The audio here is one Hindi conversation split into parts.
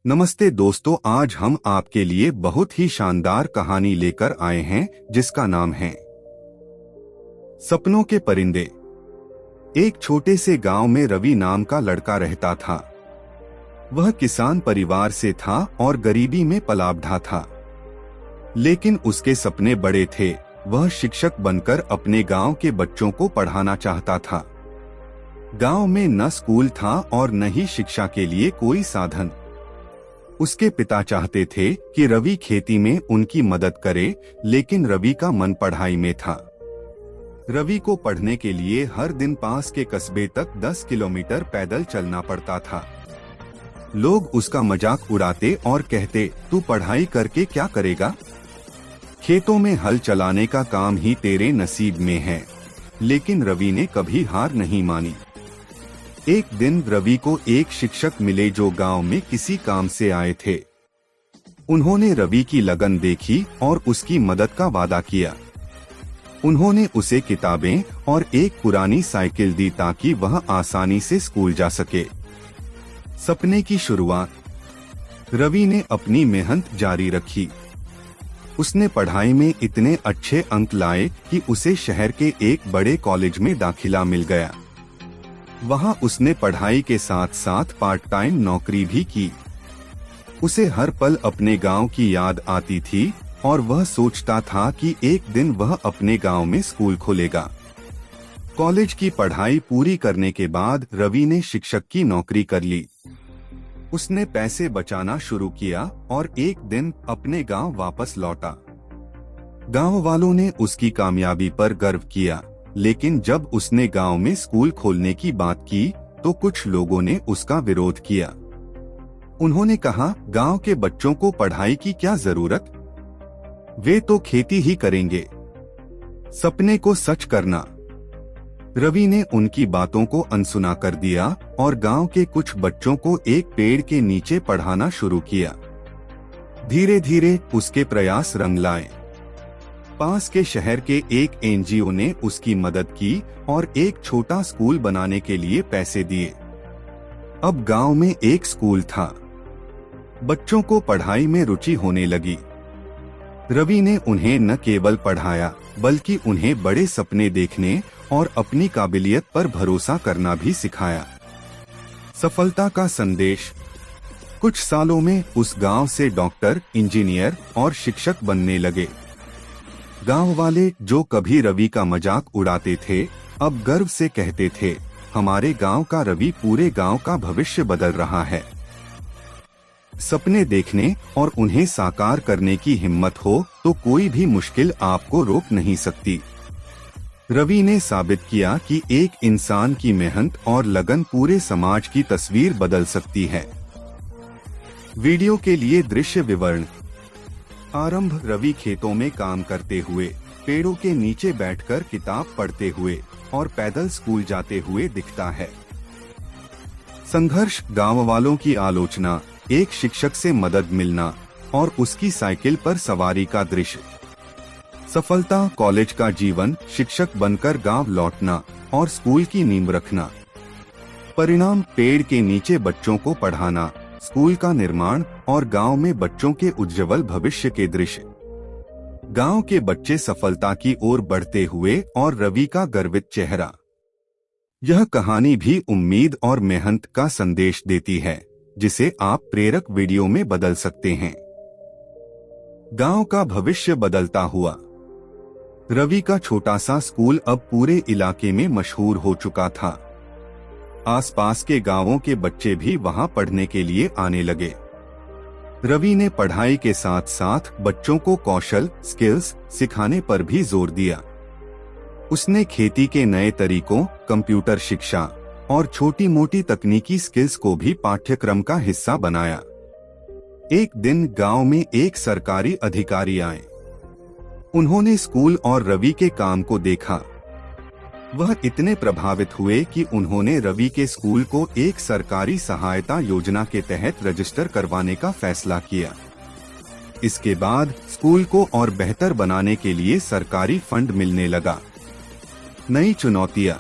नमस्ते दोस्तों, आज हम आपके लिए बहुत ही शानदार कहानी लेकर आए हैं जिसका नाम है सपनों के परिंदे। एक छोटे से गांव में रवि नाम का लड़का रहता था। वह किसान परिवार से था और गरीबी में पला बढ़ा था, लेकिन उसके सपने बड़े थे। वह शिक्षक बनकर अपने गांव के बच्चों को पढ़ाना चाहता था। गांव में न स्कूल था और न ही शिक्षा के लिए कोई साधन। उसके पिता चाहते थे कि रवि खेती में उनकी मदद करे, लेकिन रवि का मन पढ़ाई में था। रवि को पढ़ने के लिए हर दिन पास के कस्बे तक 10 किलोमीटर पैदल चलना पड़ता था। लोग उसका मजाक उड़ाते और कहते, तू पढ़ाई करके क्या करेगा? खेतों में हल चलाने का काम ही तेरे नसीब में है। लेकिन रवि ने कभी हार नहीं मानी। एक दिन रवि को एक शिक्षक मिले जो गांव में किसी काम से आए थे। उन्होंने रवि की लगन देखी और उसकी मदद का वादा किया। उन्होंने उसे किताबें और एक पुरानी साइकिल दी ताकि वह आसानी से स्कूल जा सके। सपने की शुरुआत। रवि ने अपनी मेहनत जारी रखी। उसने पढ़ाई में इतने अच्छे अंक लाए कि उसे शहर के एक बड़े कॉलेज में दाखिला मिल गया। वहां उसने पढ़ाई के साथ साथ पार्ट टाइम नौकरी भी की। उसे हर पल अपने गांव की याद आती थी और वह सोचता था कि एक दिन वह अपने गांव में स्कूल खोलेगा। कॉलेज की पढ़ाई पूरी करने के बाद रवि ने शिक्षक की नौकरी कर ली। उसने पैसे बचाना शुरू किया और एक दिन अपने गांव वापस लौटा। गांव वालों ने उसकी कामयाबी पर गर्व किया, लेकिन जब उसने गांव में स्कूल खोलने की बात की तो कुछ लोगों ने उसका विरोध किया। उन्होंने कहा, गांव के बच्चों को पढ़ाई की क्या जरूरत? वे तो खेती ही करेंगे। सपने को सच करना। रवि ने उनकी बातों को अनसुना कर दिया और गांव के कुछ बच्चों को एक पेड़ के नीचे पढ़ाना शुरू किया। धीरे धीरे उसके प्रयास रंग लाए। पास के शहर के एक एनजीओ ने उसकी मदद की और एक छोटा स्कूल बनाने के लिए पैसे दिए। अब गांव में एक स्कूल था। बच्चों को पढ़ाई में रुचि होने लगी। रवि ने उन्हें न केवल पढ़ाया बल्कि उन्हें बड़े सपने देखने और अपनी काबिलियत पर भरोसा करना भी सिखाया। सफलता का संदेश। कुछ सालों में उस गांव से डॉक्टर, इंजीनियर और शिक्षक बनने लगे। गांव वाले जो कभी रवि का मजाक उड़ाते थे, अब गर्व से कहते थे, हमारे गांव का रवि पूरे गांव का भविष्य बदल रहा है। सपने देखने और उन्हें साकार करने की हिम्मत हो तो कोई भी मुश्किल आपको रोक नहीं सकती। रवि ने साबित किया कि एक इंसान की मेहनत और लगन पूरे समाज की तस्वीर बदल सकती है। वीडियो के लिए दृश्य विवरण। आरंभ। रवि खेतों में काम करते हुए, पेड़ों के नीचे बैठकर किताब पढ़ते हुए और पैदल स्कूल जाते हुए दिखता है। संघर्ष। गांव वालों की आलोचना, एक शिक्षक से मदद मिलना और उसकी साइकिल पर सवारी का दृश्य। सफलता। कॉलेज का जीवन, शिक्षक बनकर गांव लौटना और स्कूल की नींव रखना। परिणाम। पेड़ के नीचे बच्चों को पढ़ाना, स्कूल का निर्माण और गांव में बच्चों के उज्जवल भविष्य के दृश्य। गांव के बच्चे सफलता की ओर बढ़ते हुए और रवि का गर्वित चेहरा। यह कहानी भी उम्मीद और मेहनत का संदेश देती है, जिसे आप प्रेरक वीडियो में बदल सकते हैं। गांव का भविष्य बदलता हुआ। रवि का छोटा सा स्कूल अब पूरे इलाके में मशहूर हो चुका था। आसपास के गांवों के बच्चे भी वहां पढ़ने के लिए आने लगे। रवि ने पढ़ाई के साथ साथ बच्चों को कौशल, स्किल्स सिखाने पर भी जोर दिया। उसने खेती के नए तरीकों, कंप्यूटर शिक्षा और छोटी मोटी तकनीकी स्किल्स को भी पाठ्यक्रम का हिस्सा बनाया। एक दिन गांव में एक सरकारी अधिकारी आए। उन्होंने स्कूल और रवि के काम को देखा। वह इतने प्रभावित हुए कि उन्होंने रवि के स्कूल को एक सरकारी सहायता योजना के तहत रजिस्टर करवाने का फैसला किया। इसके बाद स्कूल को और बेहतर बनाने के लिए सरकारी फंड मिलने लगा। नई चुनौतियां।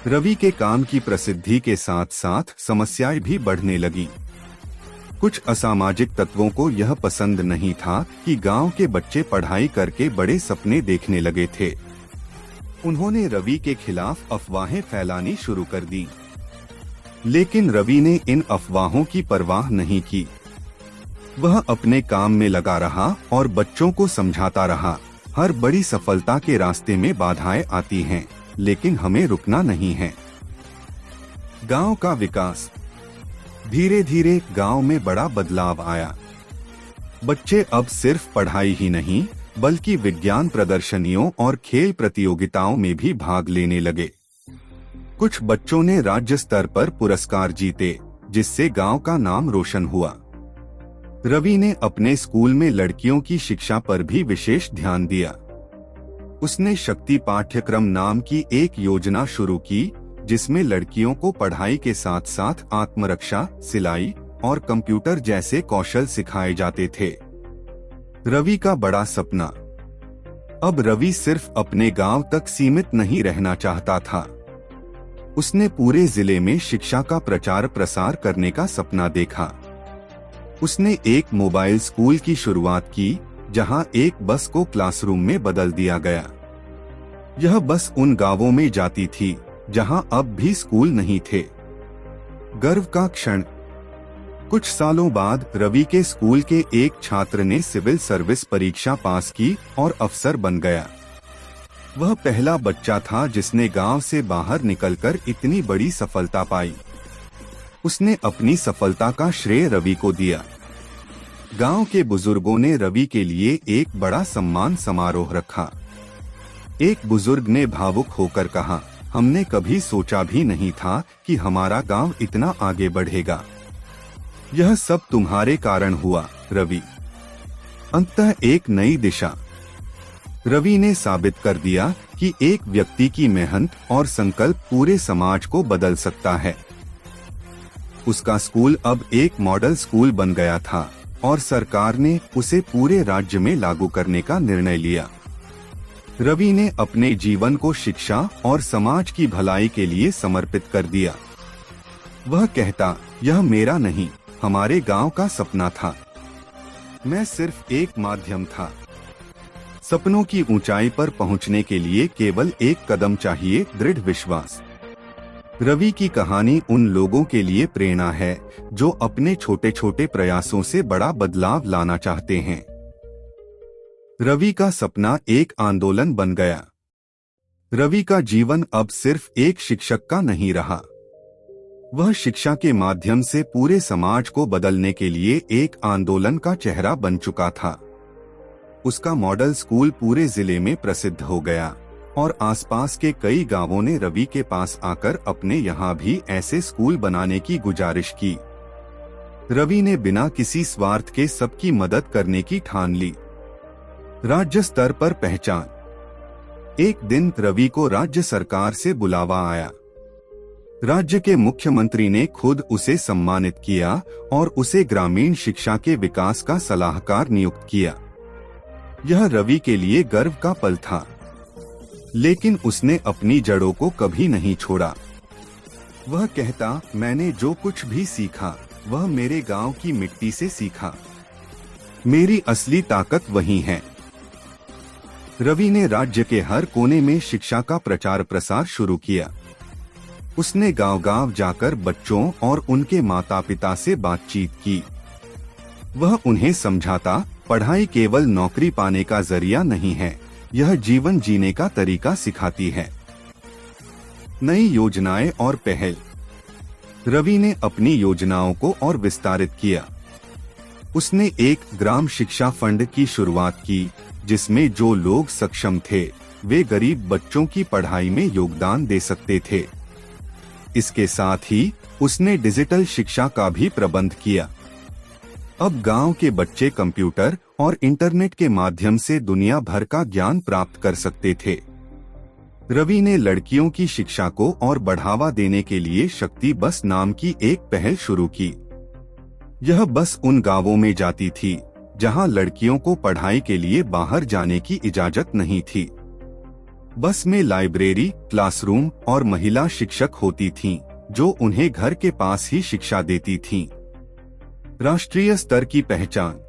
रवि के काम की प्रसिद्धि के साथ साथ समस्याएं भी बढ़ने लगी। कुछ असामाजिक तत्वों को यह पसंद नहीं था कि गांव के बच्चे पढ़ाई करके बड़े सपने देखने लगे थे। उन्होंने रवि के खिलाफ अफवाहें फैलानी शुरू कर दी, लेकिन रवि ने इन अफवाहों की परवाह नहीं की। वह अपने काम में लगा रहा और बच्चों को समझाता रहा, हर बड़ी सफलता के रास्ते में बाधाएं आती हैं, लेकिन हमें रुकना नहीं है। गांव का विकास। धीरे धीरे गांव में बड़ा बदलाव आया। बच्चे अब सिर्फ पढ़ाई ही नहीं बल्कि विज्ञान प्रदर्शनियों और खेल प्रतियोगिताओं में भी भाग लेने लगे। कुछ बच्चों ने राज्य स्तर पर पुरस्कार जीते, जिससे गांव का नाम रोशन हुआ। रवि ने अपने स्कूल में लड़कियों की शिक्षा पर भी विशेष ध्यान दिया। उसने शक्ति पाठ्यक्रम नाम की एक योजना शुरू की, जिसमें लड़कियों को पढ़ाई के साथ साथ आत्मरक्षा, सिलाई और कंप्यूटर जैसे कौशल सिखाए जाते थे। रवि का बड़ा सपना। अब रवि सिर्फ अपने गांव तक सीमित नहीं रहना चाहता था। उसने पूरे जिले में शिक्षा का प्रचार प्रसार करने का सपना देखा। उसने एक मोबाइल स्कूल की शुरुआत की, जहां एक बस को क्लासरूम में बदल दिया गया। यह बस उन गांवों में जाती थी जहां अब भी स्कूल नहीं थे। गर्व का क्षण। कुछ सालों बाद रवि के स्कूल के एक छात्र ने सिविल सर्विस परीक्षा पास की और अफसर बन गया। वह पहला बच्चा था जिसने गांव से बाहर निकलकर इतनी बड़ी सफलता पाई। उसने अपनी सफलता का श्रेय रवि को दिया। गांव के बुजुर्गों ने रवि के लिए एक बड़ा सम्मान समारोह रखा। एक बुजुर्ग ने भावुक होकर कहा, हमने कभी सोचा भी नहीं था कि हमारा गांव इतना आगे बढ़ेगा। यह सब तुम्हारे कारण हुआ, रवि। अंततः एक नई दिशा। रवि ने साबित कर दिया कि एक व्यक्ति की मेहनत और संकल्प पूरे समाज को बदल सकता है। उसका स्कूल अब एक मॉडल स्कूल बन गया था और सरकार ने उसे पूरे राज्य में लागू करने का निर्णय लिया। रवि ने अपने जीवन को शिक्षा और समाज की भलाई के लिए समर्पित कर दिया। वह कहता, यह मेरा नहीं, हमारे गांव का सपना था। मैं सिर्फ एक माध्यम था। सपनों की ऊंचाई पर पहुंचने के लिए केवल एक कदम चाहिए, दृढ़ विश्वास। रवि की कहानी उन लोगों के लिए प्रेरणा है जो अपने छोटे छोटे प्रयासों से बड़ा बदलाव लाना चाहते हैं। रवि का सपना एक आंदोलन बन गया। रवि का जीवन अब सिर्फ एक शिक्षक का नहीं रहा। वह शिक्षा के माध्यम से पूरे समाज को बदलने के लिए एक आंदोलन का चेहरा बन चुका था। उसका मॉडल स्कूल पूरे जिले में प्रसिद्ध हो गया और आसपास के कई गांवों ने रवि के पास आकर अपने यहाँ भी ऐसे स्कूल बनाने की गुजारिश की। रवि ने बिना किसी स्वार्थ के सबकी मदद करने की ठान ली। राज्य स्तर पर पहचान। एक दिन रवि को राज्य सरकार से बुलावा आया। राज्य के मुख्यमंत्री ने खुद उसे सम्मानित किया और उसे ग्रामीण शिक्षा के विकास का सलाहकार नियुक्त किया। यह रवि के लिए गर्व का पल था, लेकिन उसने अपनी जड़ों को कभी नहीं छोड़ा। वह कहता, मैंने जो कुछ भी सीखा वह मेरे गांव की मिट्टी से सीखा। मेरी असली ताकत वही है। रवि ने राज्य के हर कोने में शिक्षा का प्रचार प्रसार शुरू किया। उसने गांव-गांव जाकर बच्चों और उनके माता पिता से बातचीत की। वह उन्हें समझाता, पढ़ाई केवल नौकरी पाने का जरिया नहीं है, यह जीवन जीने का तरीका सिखाती है। नई योजनाएं और पहल। रवि ने अपनी योजनाओं को और विस्तारित किया। उसने एक ग्राम शिक्षा फंड की शुरुआत की, जिसमें जो लोग सक्षम थे वे गरीब बच्चों की पढ़ाई में योगदान दे सकते थे। इसके साथ ही उसने डिजिटल शिक्षा का भी प्रबंध किया। अब गांव के बच्चे कंप्यूटर और इंटरनेट के माध्यम से दुनिया भर का ज्ञान प्राप्त कर सकते थे। रवि ने लड़कियों की शिक्षा को और बढ़ावा देने के लिए शक्ति बस नाम की एक पहल शुरू की। यह बस उन गांवों में जाती थी जहां लड़कियों को पढ़ाई के लिए बाहर जाने की इजाजत नहीं थी। बस में लाइब्रेरी, क्लासरूम और महिला शिक्षक होती थीं, जो उन्हें घर के पास ही शिक्षा देती थीं। राष्ट्रीय स्तर की पहचान।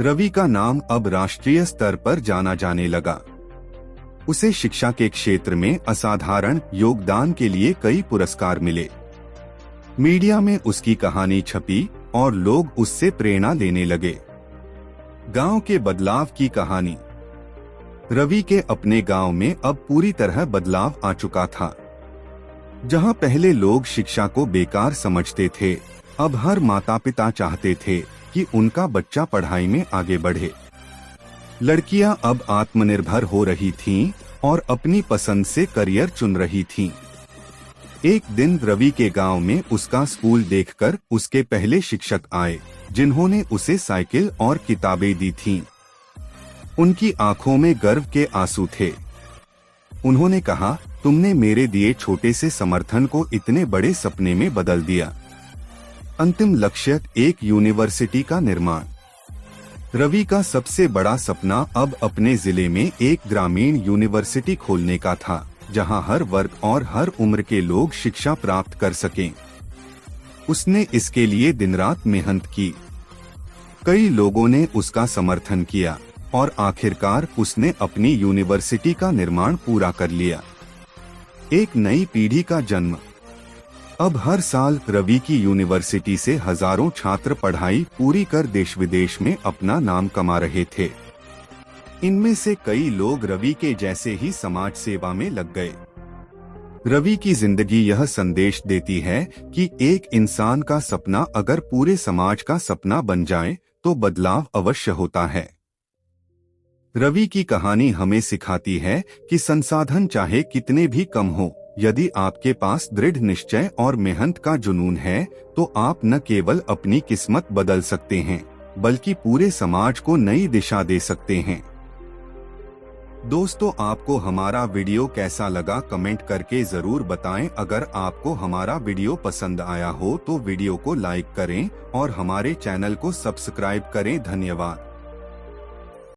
रवि का नाम अब राष्ट्रीय स्तर पर जाना जाने लगा। उसे शिक्षा के क्षेत्र में असाधारण योगदान के लिए कई पुरस्कार मिले। मीडिया में उसकी कहानी छपी और लोग उससे प्रेरणा लेने लगे। गांव के बदलाव की कहानी। रवि के अपने गांव में अब पूरी तरह बदलाव आ चुका था। जहां पहले लोग शिक्षा को बेकार समझते थे, अब हर माता पिता चाहते थे कि उनका बच्चा पढ़ाई में आगे बढ़े। लड़कियां अब आत्मनिर्भर हो रही थीं और अपनी पसंद से करियर चुन रही थीं। एक दिन रवि के गांव में उसका स्कूल देखकर उसके पहले शिक्षक आए, जिन्होंने उसे साइकिल और किताबें दी थीं। उनकी आंखों में गर्व के आंसू थे। उन्होंने कहा, तुमने मेरे दिए छोटे से समर्थन को इतने बड़े सपने में बदल दिया। अंतिम लक्ष्य एक यूनिवर्सिटी का निर्माण। रवि का सबसे बड़ा सपना अब अपने जिले में एक ग्रामीण यूनिवर्सिटी खोलने का था, जहां हर वर्ग और हर उम्र के लोग शिक्षा प्राप्त कर सकें। उसने इसके लिए दिन रात मेहनत की। कई लोगों ने उसका समर्थन किया और आखिरकार उसने अपनी यूनिवर्सिटी का निर्माण पूरा कर लिया। एक नई पीढ़ी का जन्म। अब हर साल रवि की यूनिवर्सिटी से हजारों छात्र पढ़ाई पूरी कर देश विदेश में अपना नाम कमा रहे थे। इनमें से कई लोग रवि के जैसे ही समाज सेवा में लग गए। रवि की जिंदगी यह संदेश देती है कि एक इंसान का सपना अगर पूरे समाज का सपना बन जाए तो बदलाव अवश्य होता है। रवि की कहानी हमें सिखाती है कि संसाधन चाहे कितने भी कम हो, यदि आपके पास दृढ़ निश्चय और मेहनत का जुनून है तो आप न केवल अपनी किस्मत बदल सकते हैं, बल्कि पूरे समाज को नई दिशा दे सकते हैं। दोस्तों, आपको हमारा वीडियो कैसा लगा कमेंट करके जरूर बताएं। अगर आपको हमारा वीडियो पसंद आया हो तो वीडियो को लाइक करें और हमारे चैनल को सब्सक्राइब करें। धन्यवाद।